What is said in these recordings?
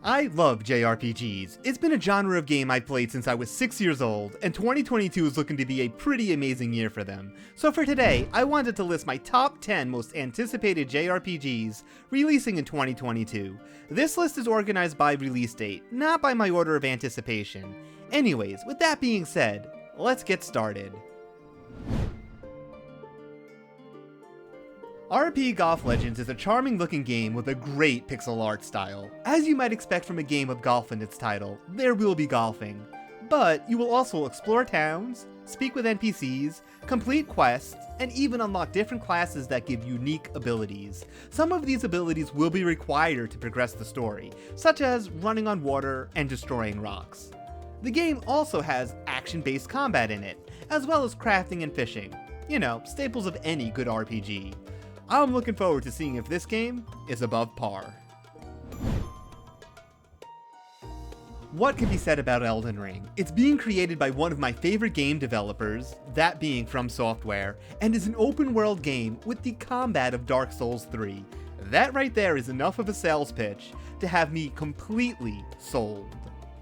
I love JRPGs. It's been a genre of game I've played since I was 6 years old, and 2022 is looking to be a pretty amazing year for them. So for today, I wanted to list my top 10 most anticipated JRPGs releasing in 2022. This list is organized by release date, not by my order of anticipation. Anyways, with that being said, let's get started. RPGolf Legends is a charming looking game with a great pixel art style. As you might expect from a game with golf in its title, there will be golfing. But you will also explore towns, speak with NPCs, complete quests, and even unlock different classes that give unique abilities. Some of these abilities will be required to progress the story, such as running on water and destroying rocks. The game also has action-based combat in it, as well as crafting and fishing. You know, staples of any good RPG. I'm looking forward to seeing if this game is above par. What can be said about Elden Ring? It's being created by one of my favorite game developers, that being From Software, and is an open world game with the combat of Dark Souls 3. That right there is enough of a sales pitch to have me completely sold.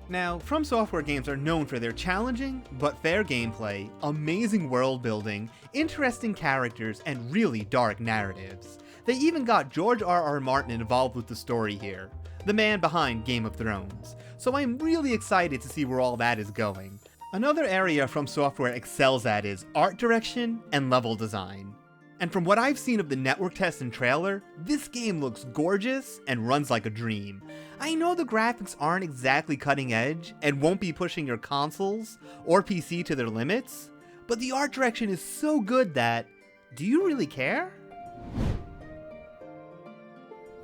Now, From Software games are known for their challenging, but fair gameplay, amazing world building, interesting characters, and really dark narratives. They even got George R.R. Martin involved with the story here, the man behind Game of Thrones, so I'm really excited to see where all that is going. Another area From Software excels at is art direction and level design. And from what I've seen of the network test and trailer, this game looks gorgeous and runs like a dream. I know the graphics aren't exactly cutting edge and won't be pushing your consoles or PC to their limits, but the art direction is so good that, do you really care?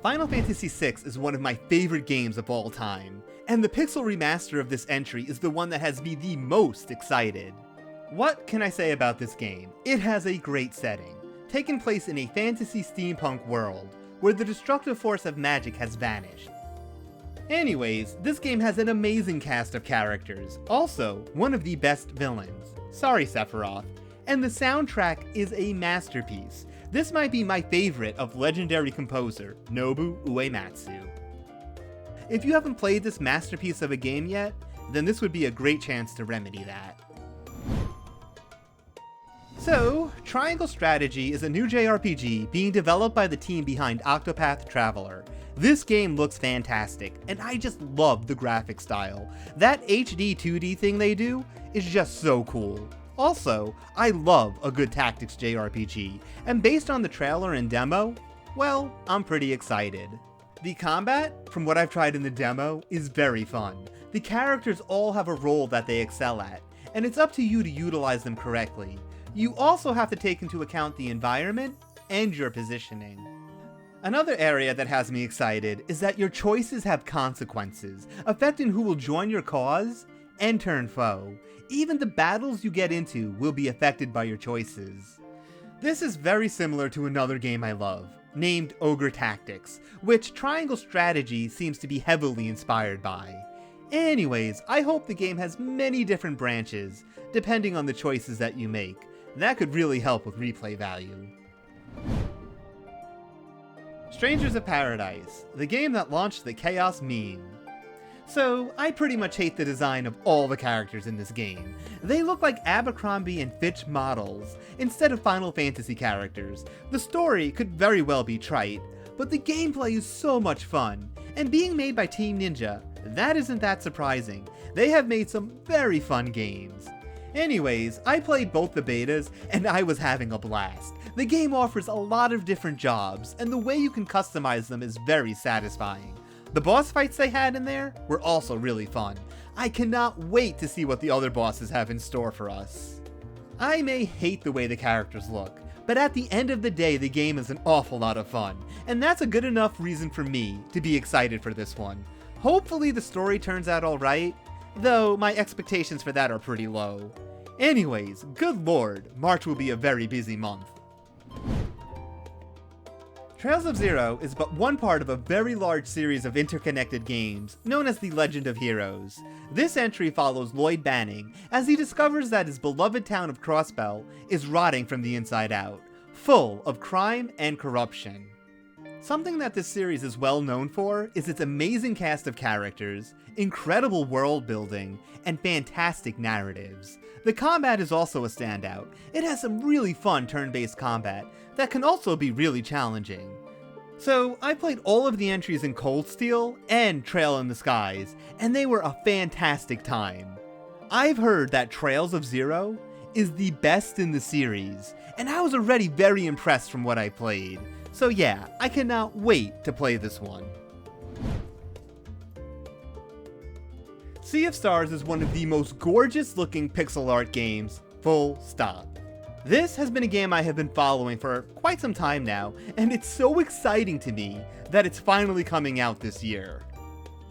Final Fantasy VI is one of my favorite games of all time, and the pixel remaster of this entry is the one that has me the most excited. What can I say about this game? It has a great setting, taking place in a fantasy steampunk world, where the destructive force of magic has vanished. Anyways, this game has an amazing cast of characters, also one of the best villains, sorry Sephiroth, and the soundtrack is a masterpiece. This might be my favorite of legendary composer, Nobu Uematsu. If you haven't played this masterpiece of a game yet, then this would be a great chance to remedy that. So, Triangle Strategy is a new JRPG being developed by the team behind Octopath Traveler. This game looks fantastic, and I just love the graphic style. That HD 2D thing they do is just so cool. Also, I love a good tactics JRPG, and based on the trailer and demo, well, I'm pretty excited. The combat, from what I've tried in the demo, is very fun. The characters all have a role that they excel at, and it's up to you to utilize them correctly. You also have to take into account the environment and your positioning. Another area that has me excited is that your choices have consequences, affecting who will join your cause and turn foe. Even the battles you get into will be affected by your choices. This is very similar to another game I love, named Ogre Tactics, which Triangle Strategy seems to be heavily inspired by. Anyways, I hope the game has many different branches, depending on the choices that you make. That could really help with replay value. Strangers of Paradise, the game that launched the Chaos meme. So, I pretty much hate the design of all the characters in this game. They look like Abercrombie and Fitch models, instead of Final Fantasy characters. The story could very well be trite, but the gameplay is so much fun. And being made by Team Ninja, that isn't that surprising. They have made some very fun games. Anyways, I played both the betas, and I was having a blast. The game offers a lot of different jobs, and the way you can customize them is very satisfying. The boss fights they had in there were also really fun. I cannot wait to see what the other bosses have in store for us. I may hate the way the characters look, but at the end of the day the game is an awful lot of fun, and that's a good enough reason for me to be excited for this one. Hopefully the story turns out alright, though my expectations for that are pretty low. Anyways, good lord, March will be a very busy month. Trails of Zero is but one part of a very large series of interconnected games, known as the Legend of Heroes. This entry follows Lloyd Banning, as he discovers that his beloved town of Crossbell is rotting from the inside out, full of crime and corruption. Something that this series is well known for is its amazing cast of characters, incredible world building, and fantastic narratives. The combat is also a standout. It has some really fun turn-based combat that can also be really challenging. So, I played all of the entries in Cold Steel and Trail in the Skies, and they were a fantastic time. I've heard that Trails of Zero is the best in the series, and I was already very impressed from what I played. So yeah, I cannot wait to play this one. Sea of Stars is one of the most gorgeous looking pixel art games, full stop. This has been a game I have been following for quite some time now, and it's so exciting to me that it's finally coming out this year.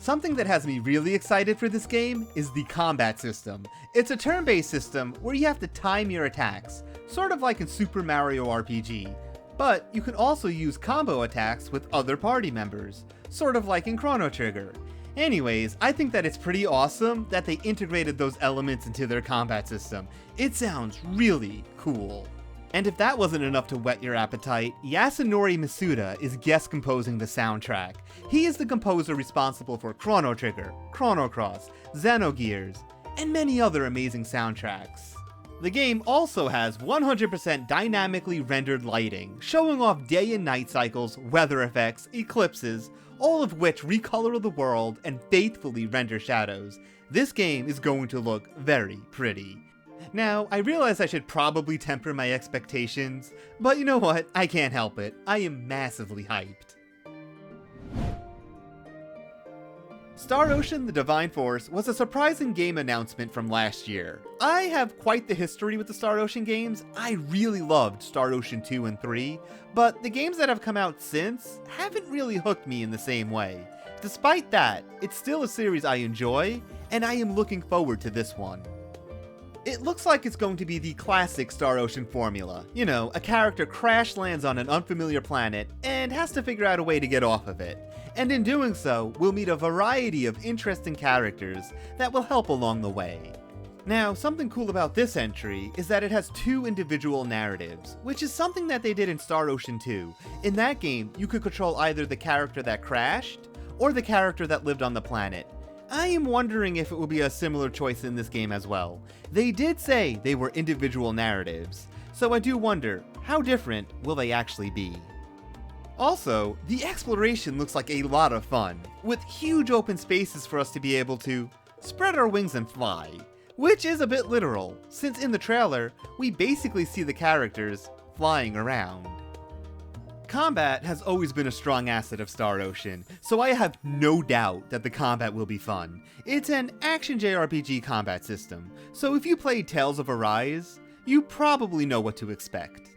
Something that has me really excited for this game is the combat system. It's a turn-based system where you have to time your attacks, sort of like in Super Mario RPG, but you can also use combo attacks with other party members, sort of like in Chrono Trigger. Anyways, I think that it's pretty awesome that they integrated those elements into their combat system. It sounds really cool. And if that wasn't enough to whet your appetite, Yasunori Masuda is guest composing the soundtrack. He is the composer responsible for Chrono Trigger, Chrono Cross, Xenogears, and many other amazing soundtracks. The game also has 100% dynamically rendered lighting, showing off day and night cycles, weather effects, eclipses, all of which recolor the world and faithfully render shadows. This game is going to look very pretty. Now, I realize I should probably temper my expectations, but you know what? I can't help it. I am massively hyped. Star Ocean: The Divine Force was a surprising game announcement from last year. I have quite the history with the Star Ocean games. I really loved Star Ocean 2 and 3, but the games that have come out since haven't really hooked me in the same way. Despite that, it's still a series I enjoy, and I am looking forward to this one. It looks like it's going to be the classic Star Ocean formula. You know, a character crash lands on an unfamiliar planet and has to figure out a way to get off of it. And in doing so, we'll meet a variety of interesting characters that will help along the way. Now, something cool about this entry is that it has two individual narratives, which is something that they did in Star Ocean 2. In that game, you could control either the character that crashed, or the character that lived on the planet. I am wondering if it will be a similar choice in this game as well. They did say they were individual narratives, so I do wonder, how different will they actually be? Also, the exploration looks like a lot of fun, with huge open spaces for us to be able to spread our wings and fly, which is a bit literal, since in the trailer, we basically see the characters flying around. Combat has always been a strong asset of Star Ocean, so I have no doubt that the combat will be fun. It's an action JRPG combat system, so if you played Tales of Arise, you probably know what to expect.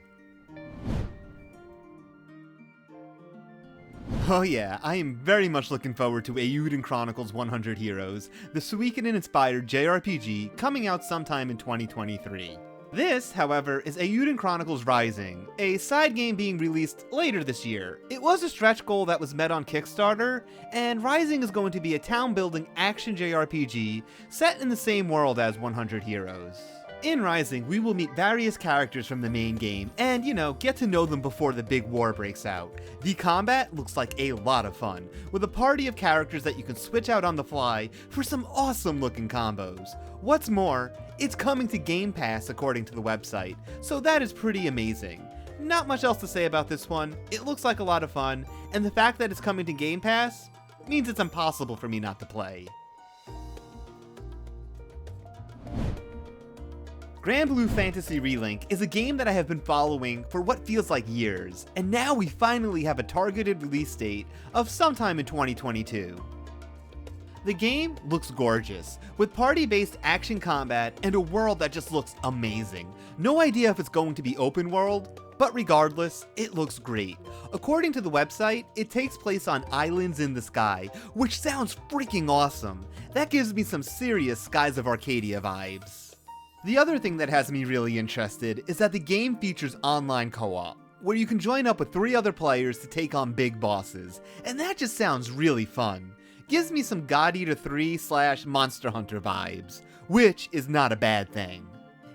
Oh yeah, I am very much looking forward to Eiyuden Chronicles 100 Heroes, the Suikoden-inspired JRPG coming out sometime in 2023. This, however, is Eiyuden Chronicles Rising, a side game being released later this year. It was a stretch goal that was met on Kickstarter, and Rising is going to be a town-building action JRPG set in the same world as 100 Heroes. In Rising, we will meet various characters from the main game and, get to know them before the big war breaks out. The combat looks like a lot of fun, with a party of characters that you can switch out on the fly for some awesome looking combos. What's more, it's coming to Game Pass according to the website, so that is pretty amazing. Not much else to say about this one. It looks like a lot of fun, and the fact that it's coming to Game Pass means it's impossible for me not to play. Granblue Fantasy Relink is a game that I have been following for what feels like years, and now we finally have a targeted release date of sometime in 2022. The game looks gorgeous, with party-based action combat and a world that just looks amazing. No idea if it's going to be open world, but regardless, it looks great. According to the website, it takes place on islands in the sky, which sounds freaking awesome. That gives me some serious Skies of Arcadia vibes. The other thing that has me really interested is that the game features online co-op, where you can join up with 3 other players to take on big bosses, and that just sounds really fun. Gives me some God Eater 3/Monster Hunter vibes, which is not a bad thing.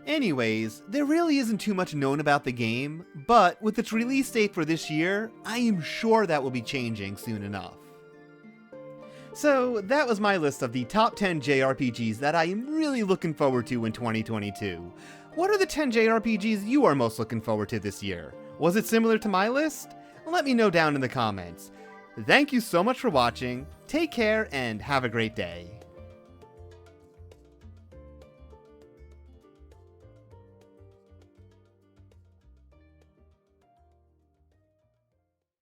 Anyways, there really isn't too much known about the game, but with its release date for this year, I am sure that will be changing soon enough. So that was my list of the top 10 JRPGs that I am really looking forward to in 2022. What are the 10 JRPGs you are most looking forward to this year? Was it similar to my list? Let me know down in the comments. Thank you so much for watching, take care, and have a great day.